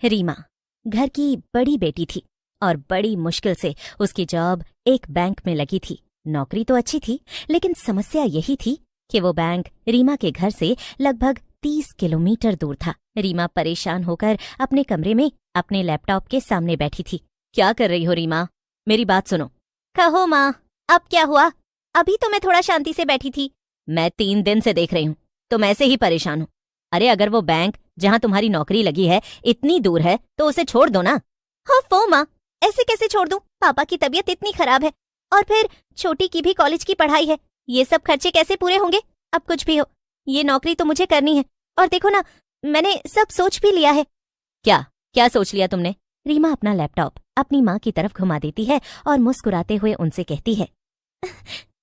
रीमा घर की बड़ी बेटी थी और बड़ी मुश्किल से उसकी जॉब एक बैंक में लगी थी। नौकरी तो अच्छी थी, लेकिन समस्या यही थी कि वो बैंक रीमा के घर से लगभग 30 किलोमीटर दूर था। रीमा परेशान होकर अपने कमरे में अपने लैपटॉप के सामने बैठी थी। क्या कर रही हो रीमा? मेरी बात सुनो। कहो माँ, अब क्या हुआ? अभी तो मैं थोड़ा शांति से बैठी थी। मैं 3 दिन से देख रही हूँ, तुम ऐसे ही परेशान हो। अरे अगर वो बैंक जहाँ तुम्हारी नौकरी लगी है इतनी दूर है तो उसे छोड़ दो ना। हाँ वो माँ, ऐसे कैसे छोड़ दूं? पापा की तबीयत इतनी खराब है और फिर छोटी की भी कॉलेज की पढ़ाई है। ये सब खर्चे कैसे पूरे होंगे? अब कुछ भी हो, ये नौकरी तो मुझे करनी है। और देखो ना, मैंने सब सोच भी लिया है। क्या क्या सोच लिया तुमने? रीमा अपना लैपटॉप अपनी माँ की तरफ घुमा देती है और मुस्कुराते हुए उनसे कहती है,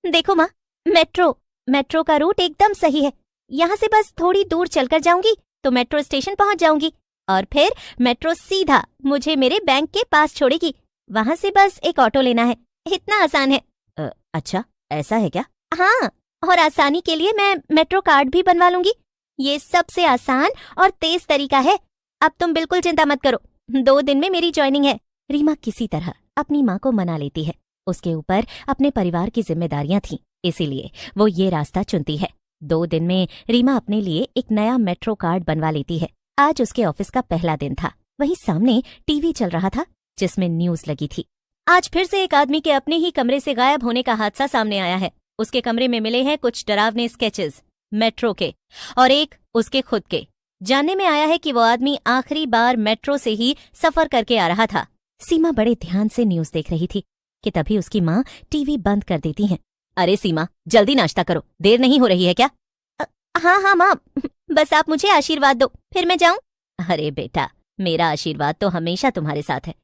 देखो माँ, मेट्रो का रूट एकदम सही है। यहाँ से बस थोड़ी दूर चलकर जाऊंगी तो मेट्रो स्टेशन पहुंच जाऊंगी और फिर मेट्रो सीधा मुझे मेरे बैंक के पास छोड़ेगी। वहां से बस एक ऑटो लेना है। इतना आसान है। अच्छा, ऐसा है क्या? हाँ, और आसानी के लिए मैं मेट्रो कार्ड भी बनवा लूंगी। ये सबसे आसान और तेज तरीका है। अब तुम बिल्कुल चिंता मत करो, 2 दिन में मेरी ज्वाइनिंग है। रीमा किसी तरह अपनी माँ को मना लेती है। उसके ऊपर अपने परिवार की जिम्मेदारियां थीं, इसीलिए वो ये रास्ता चुनती है। 2 दिन में रीमा अपने लिए एक नया मेट्रो कार्ड बनवा लेती है। आज उसके ऑफिस का पहला दिन था। वहीं सामने टीवी चल रहा था जिसमें न्यूज लगी थी। आज फिर से एक आदमी के अपने ही कमरे से गायब होने का हादसा सामने आया है। उसके कमरे में मिले हैं कुछ डरावने स्केचेस मेट्रो के और एक उसके खुद के। जानने में आया है कि वो आदमी आखिरी बार मेट्रो से ही सफर करके आ रहा था। सीमा बड़े ध्यान से न्यूज देख रही थी कि तभी उसकी माँ टीवी बंद कर देती हैं। अरे सीमा, जल्दी नाश्ता करो, देर नहीं हो रही है क्या? हाँ माँ, बस आप मुझे आशीर्वाद दो, फिर मैं जाऊं। अरे बेटा, मेरा आशीर्वाद तो हमेशा तुम्हारे साथ है।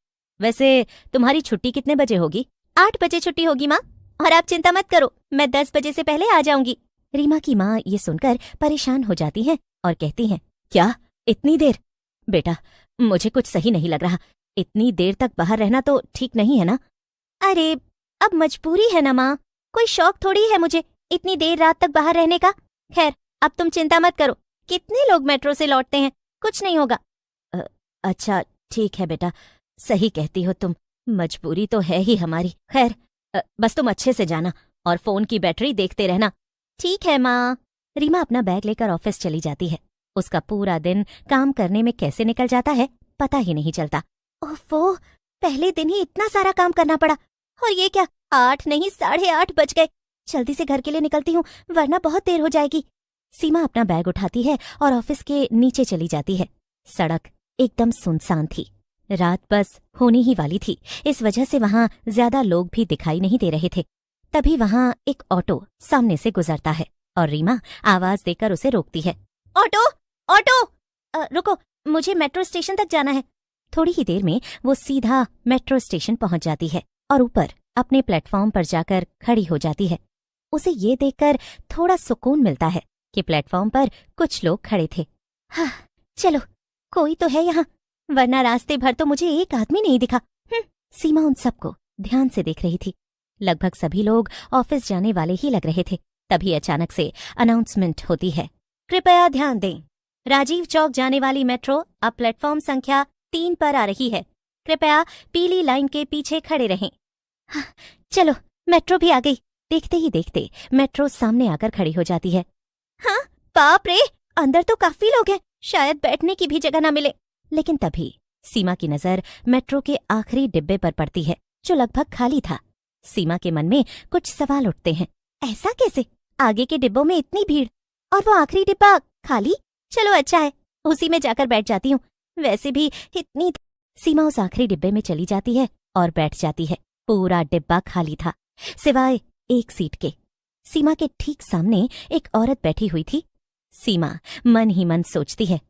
वैसे तुम्हारी छुट्टी कितने बजे होगी? 8 बजे छुट्टी होगी माँ, और आप चिंता मत करो, मैं 10 बजे से पहले आ जाऊंगी। रीमा की माँ ये सुनकर परेशान हो जाती हैं और कहती हैं, क्या इतनी देर? बेटा, मुझे कुछ सही नहीं लग रहा। इतनी देर तक बाहर रहना तो ठीक नहीं है ना? अरे अब मजबूरी है ना माँ, कोई शौक थोड़ी है मुझे इतनी देर रात तक बाहर रहने का। खैर, अब तुम चिंता मत करो, कितने लोग मेट्रो से लौटते हैं, कुछ नहीं होगा। अच्छा ठीक है बेटा, सही कहती हो तुम, मजबूरी तो है ही हमारी। खैर, बस तुम अच्छे से जाना और फोन की बैटरी देखते रहना। ठीक है माँ। रीमा अपना बैग लेकर ऑफिस चली जाती है। उसका पूरा दिन काम करने में कैसे निकल जाता है पता ही नहीं चलता। ओफो, पहले दिन ही इतना सारा काम करना पड़ा, और ये क्या 8 नहीं 8:30 बज गए। जल्दी से घर के लिए निकलती हूँ वरना बहुत देर हो जाएगी। सीमा अपना बैग उठाती है और ऑफिस के नीचे चली जाती है। सड़क एकदम सुनसान थी। रात बस होने ही वाली थी, इस वजह से वहां ज्यादा लोग भी दिखाई नहीं दे रहे थे। तभी वहां एक ऑटो सामने से गुजरता है और रीमा आवाज देकर उसे रोकती है। ऑटो ऑटो, रुको, मुझे मेट्रो स्टेशन तक जाना है। थोड़ी ही देर में वो सीधा मेट्रो स्टेशन पहुंच जाती है और ऊपर अपने प्लेटफॉर्म पर जाकर खड़ी हो जाती है। उसे ये देखकर थोड़ा सुकून मिलता है कि प्लेटफॉर्म पर कुछ लोग खड़े थे। हाँ, चलो कोई तो है यहाँ, वरना रास्ते भर तो मुझे एक आदमी नहीं दिखा। सीमा उन सबको ध्यान से देख रही थी। लगभग सभी लोग ऑफिस जाने वाले ही लग रहे थे। तभी अचानक से अनाउंसमेंट होती है, कृपया ध्यान दें, राजीव चौक जाने वाली मेट्रो अब प्लेटफॉर्म संख्या 3 पर आ रही है। कृपया पीली लाइन के पीछे खड़े रहें। हाँ, चलो मेट्रो भी आ गई। देखते ही देखते मेट्रो सामने आकर खड़ी हो जाती है। हाँ, बाप रे, अंदर तो काफी लोग हैं, शायद बैठने की भी जगह ना मिले। लेकिन तभी सीमा की नजर मेट्रो के आखिरी डिब्बे पर पड़ती है जो लगभग खाली था। सीमा के मन में कुछ सवाल उठते हैं। ऐसा कैसे? आगे के डिब्बों में इतनी भीड़ और वो आखिरी डिब्बा खाली। चलो अच्छा है, उसी में जाकर बैठ जाती हूँ। वैसे भी इतनी। सीमा उस आखिरी डिब्बे में चली जाती है और बैठ जाती है। पूरा डिब्बा खाली था सिवाय एक सीट के। सीमा के ठीक सामने एक औरत बैठी हुई थी। सीमा मन ही मन सोचती है,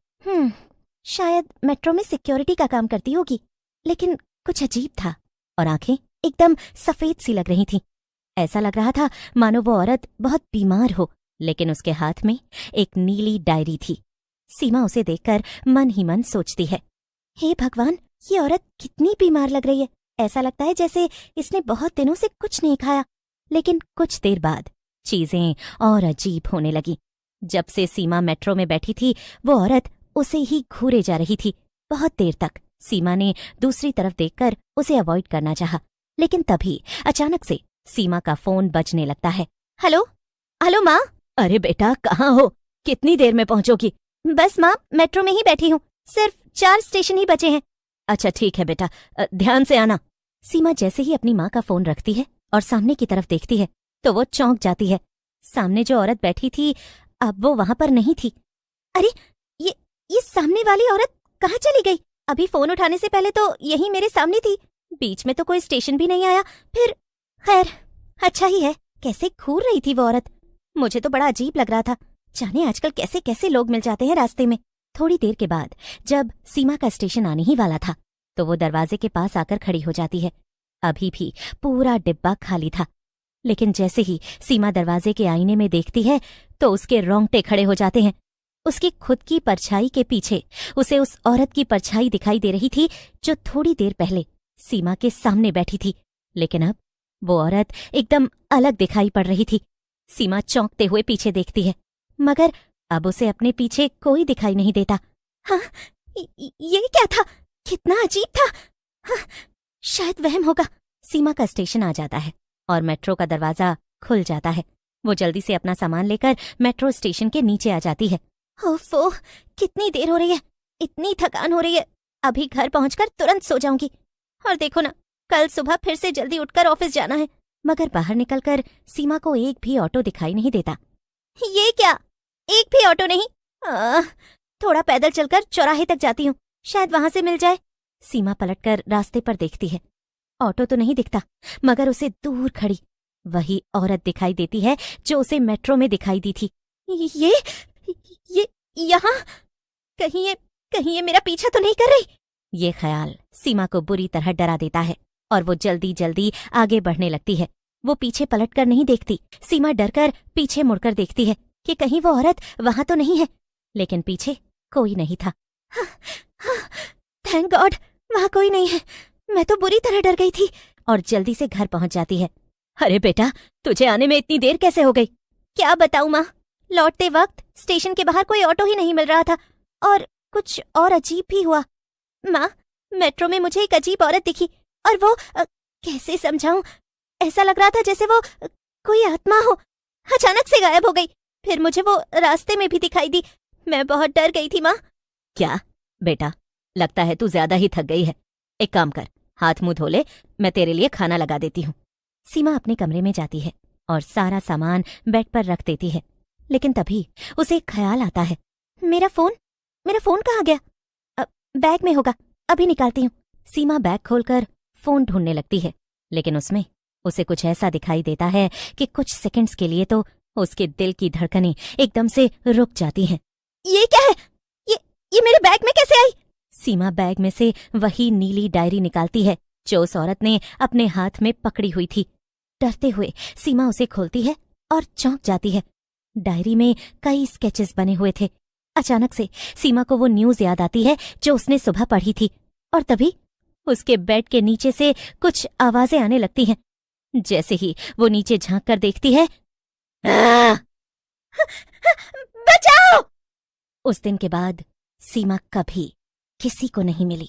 शायद मेट्रो में सिक्योरिटी का काम करती होगी। लेकिन कुछ अजीब था और आंखें एकदम सफेद सी लग रही थीं। ऐसा लग रहा था मानो वो औरत बहुत बीमार हो, लेकिन उसके हाथ में एक नीली डायरी थी। सीमा उसे देखकर मन ही मन सोचती है, हे भगवान, ये औरत कितनी बीमार लग रही है। ऐसा लगता है जैसे इसने बहुत दिनों से कुछ नहीं खाया। लेकिन कुछ देर बाद चीजें और अजीब होने लगी। जब से सीमा मेट्रो में बैठी थी वो औरत उसे ही घूरे जा रही थी। बहुत देर तक सीमा ने दूसरी तरफ देखकर उसे अवॉइड करना चाहा, लेकिन तभी अचानक से सीमा का फोन बजने लगता है। हेलो हेलो माँ। अरे बेटा, कहाँ हो? कितनी देर में पहुंचोगी? बस माँ, मेट्रो में ही बैठी हूँ, सिर्फ 4 स्टेशन ही बचे हैं। अच्छा ठीक है बेटा, ध्यान से आना। सीमा जैसे ही अपनी माँ का फोन रखती है और सामने की तरफ देखती है तो वो चौंक जाती है। सामने जो औरत बैठी थी अब वो वहां पर नहीं थी। अरे ये सामने वाली औरत कहाँ चली गई? अभी फोन उठाने से पहले तो यही मेरे सामने थी, बीच में तो कोई स्टेशन भी नहीं आया। फिर खैर अच्छा ही है। कैसे घूर रही थी वो औरत, मुझे तो बड़ा अजीब लग रहा था। जाने आजकल कैसे कैसे लोग मिल जाते हैं रास्ते में। थोड़ी देर के बाद जब सीमा का स्टेशन आने ही वाला था तो वो दरवाजे के पास आकर खड़ी हो जाती है। अभी भी पूरा डिब्बा खाली था, लेकिन जैसे ही सीमा दरवाजे के आईने में देखती है तो उसके रोंगटे खड़े हो जाते हैं। उसकी खुद की परछाई के पीछे उसे उस औरत की परछाई दिखाई दे रही थी जो थोड़ी देर पहले सीमा के सामने बैठी थी, लेकिन अब वो औरत एकदम अलग दिखाई पड़ रही थी। सीमा चौंकते हुए पीछे देखती है, मगर अब उसे अपने पीछे कोई दिखाई नहीं देता। हाँ, ये क्या था? कितना अजीब था। हाँ, शायद वहम होगा। सीमा का स्टेशन आ जाता है और मेट्रो का दरवाजा खुल जाता है। वो जल्दी से अपना सामान लेकर मेट्रो स्टेशन के नीचे आ जाती है। ओफो, कितनी देर हो रही है, इतनी थकान हो रही है। अभी घर पहुंचकर तुरंत सो जाऊंगी। और देखो ना, कल सुबह फिर से जल्दी उठकर ऑफिस जाना है। मगर बाहर निकलकर सीमा को एक भी ऑटो दिखाई नहीं देता। ये क्या, एक भी ऑटो नहीं? थोड़ा पैदल चलकर चौराहे तक जाती हूँ, शायद वहां से मिल जाए। सीमा पलटकर रास्ते पर देखती है, ऑटो तो नहीं दिखता, मगर उसे दूर खड़ी वही औरत दिखाई देती है जो उसे मेट्रो में दिखाई दी थी। ये यहाँ कहीं ये मेरा पीछा तो नहीं कर रही? ये ख्याल सीमा को बुरी तरह डरा देता है और वो जल्दी जल्दी आगे बढ़ने लगती है। वो पीछे पलटकर नहीं देखती। सीमा डरकर पीछे मुड़कर देखती है कि कहीं वो औरत वहां तो नहीं है, लेकिन पीछे कोई नहीं था। थैंक गॉड, वहां कोई नहीं है। मैं तो बुरी तरह डर गई थी और जल्दी से घर पहुंच जाती है। अरे बेटा, तुझे आने में इतनी देर कैसे हो गई? क्या बताऊं माँ, लौटते वक्त स्टेशन के बाहर कोई ऑटो ही नहीं मिल रहा था और कुछ और अजीब भी हुआ। माँ, मेट्रो में मुझे एक अजीब औरत दिखी और वो कैसे समझाऊं, ऐसा लग रहा था जैसे वो कोई आत्मा हो। अचानक से गायब हो गई, फिर मुझे वो रास्ते में भी दिखाई दी। मैं बहुत डर गई थी माँ। क्या बेटा, लगता है तू ज्यादा ही थक गई है। एक काम कर, हाथ मुंह धो ले, मैं तेरे लिए खाना लगा देती हूँ। सीमा अपने कमरे में जाती है और सारा सामान बेड पर रख देती है, लेकिन तभी उसे एक ख्याल आता है। मेरा फोन कहाँ गया? बैग में होगा, अभी निकालती हूँ। सीमा बैग खोलकर फोन ढूंढने लगती है, लेकिन उसमें उसे कुछ ऐसा दिखाई देता है कि कुछ सेकंड्स के लिए तो उसके दिल की धड़कनें एकदम से रुक जाती हैं। ये क्या है? ये मेरे बैग में कैसे आई? सीमा बैग में से वही नीली डायरी निकालती है जो उस औरत ने अपने हाथ में पकड़ी हुई थी। डरते हुए सीमा उसे खोलती है और चौंक जाती है। डायरी में कई स्केचेस बने हुए थे। अचानक से सीमा को वो न्यूज याद आती है जो उसने सुबह पढ़ी थी, और तभी उसके बेड के नीचे से कुछ आवाजें आने लगती हैं। जैसे ही वो नीचे झांक कर देखती है, बचाओ! उस दिन के बाद सीमा कभी किसी को नहीं मिली।